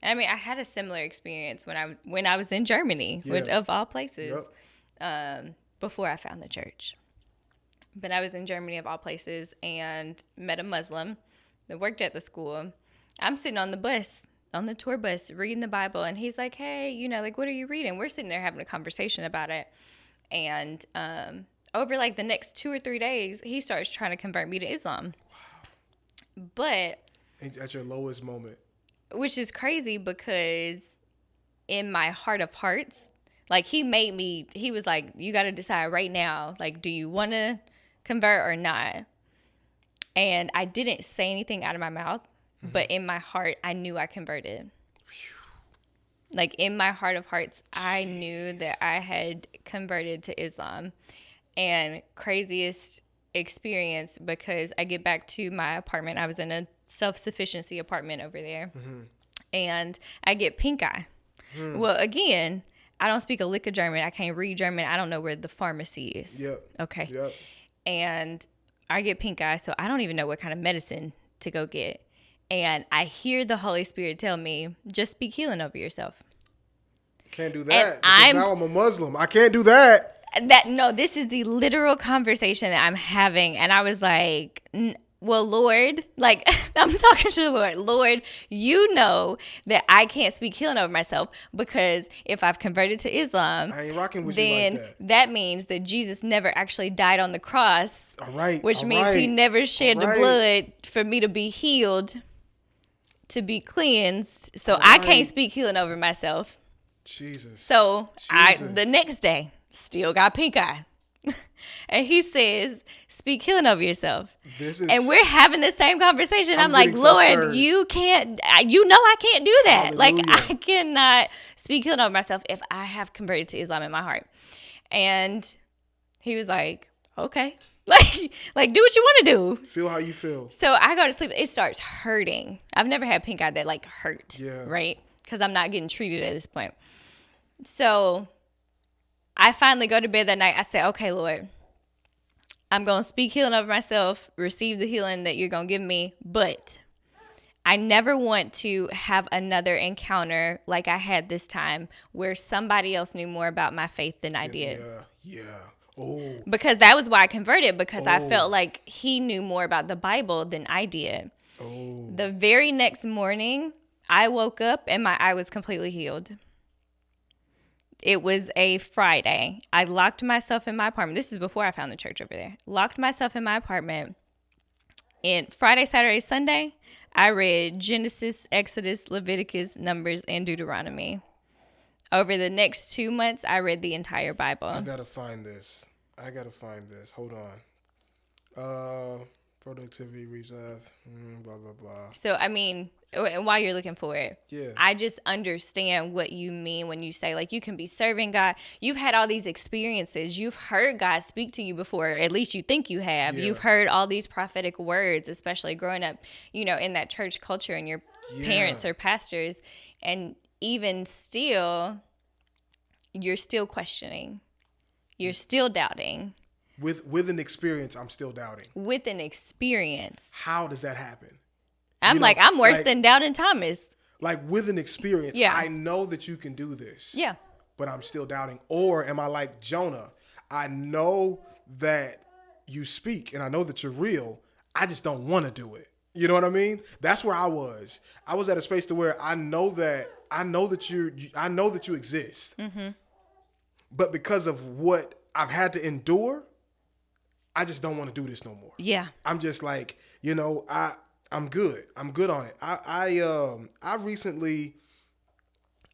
I mean, I had a similar experience when I was in Germany, of all places, before I found the church. But I was in Germany of all places and met a Muslim that worked at the school. I'm sitting on the tour bus, reading the Bible, and he's like, "Hey, like, what are you reading?" We're sitting there having a conversation about it, and over like the next 2 or 3 days, he starts trying to convert me to Islam. But at your lowest moment, which is crazy because in my heart of hearts, like he was like, you got to decide right now, like, do you want to convert or not? And I didn't say anything out of my mouth, but in my heart, I knew I converted. Like in my heart of hearts, I knew that I had converted to Islam. And craziest experience, because I get back to my apartment. I was in a self-sufficiency apartment over there. And I get pink eye. Well, again, I don't speak a lick of German. I can't read German. I don't know where the pharmacy is. Yep. Okay. Yep. And I get pink eye, so I don't even know what kind of medicine to go get. And I hear the Holy Spirit tell me, just speak healing over yourself. Can't do that. Now I'm a Muslim. I can't do that. No, this is the literal conversation that I'm having. And I was like, well, Lord, like, I'm talking to the Lord. Lord, you know that I can't speak healing over myself, because if I've converted to Islam, I ain't rocking with then you like that means that Jesus never actually died on the cross. All right. Which means he never shed the blood for me to be healed, to be cleansed. So I can't speak healing over myself. Jesus. So the next day, still got pink eye. And he says, speak healing over yourself. And we're having the same conversation. I'm like, Lord, you can't, I can't do that. Hallelujah. Like, I cannot speak healing over myself if I have converted to Islam in my heart. And he was like, okay. Like do what you want to do. Feel how you feel. So I go to sleep. It starts hurting. I've never had pink eye that like hurt. Yeah. Right? Because I'm not getting treated at this point. So I finally go to bed that night. I say, okay, Lord, I'm going to speak healing over myself, receive the healing that you're going to give me, but I never want to have another encounter like I had this time where somebody else knew more about my faith than I did. Yeah. Oh. Because that was why I converted, because I felt like he knew more about the Bible than I did. Oh. The very next morning, I woke up and my eye was completely healed. It was a Friday. I locked myself in my apartment. This is before I found the church over there. Locked myself in my apartment. And Friday, Saturday, Sunday, I read Genesis, Exodus, Leviticus, Numbers, and Deuteronomy. Over the next 2 months, I read the entire Bible. I gotta find this. Hold on. Productivity, reserve, blah, blah, blah. So, I mean, while you're looking for it, yeah, I just understand what you mean when you say, like, you can be serving God. You've had all these experiences. You've heard God speak to you before. At least you think you have. Yeah. You've heard all these prophetic words, especially growing up, in that church culture, and your parents are pastors. And even still, you're still questioning. You're still doubting. With an experience, I'm still doubting. With an experience. How does that happen? I'm worse than doubting Thomas. Like, with an experience, I know that you can do this. Yeah. But I'm still doubting. Or am I like Jonah? I know that you speak and I know that you're real. I just don't want to do it. You know what I mean? That's where I was. I was at a space to where I know that you exist. Mm-hmm. But because of what I've had to endure, I just don't want to do this no more. Yeah. I'm just like, I'm good. I'm good on it. I recently,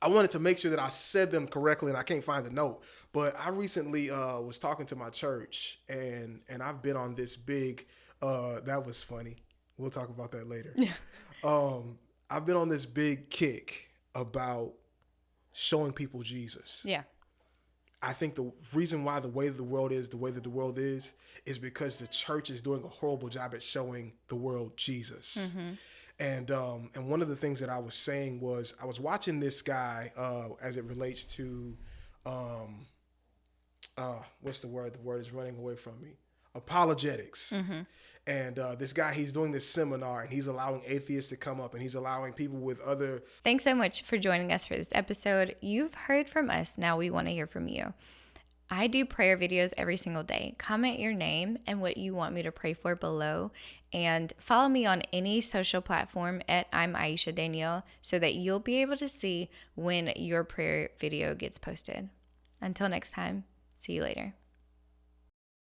I wanted to make sure that I said them correctly, and I can't find the note. But I recently was talking to my church, and I've been on this big, that was funny. We'll talk about that later. Yeah. I've been on this big kick about showing people Jesus. Yeah. I think the reason why the way that the world is because the church is doing a horrible job at showing the world Jesus. Mm-hmm. And one of the things that I was saying was I was watching this guy as it relates to what's the word? The word is running away from me. apologetics. And this guy, he's doing this seminar, and he's allowing atheists to come up, and he's allowing people with other. Thanks so much for joining us for this episode. You've heard from us. Now we want to hear from you. I do prayer videos every single day. Comment your name and what you want me to pray for below, and follow me on any social platform at I'm Aisha Danielle so that you'll be able to see when your prayer video gets posted. Until next time, see you later.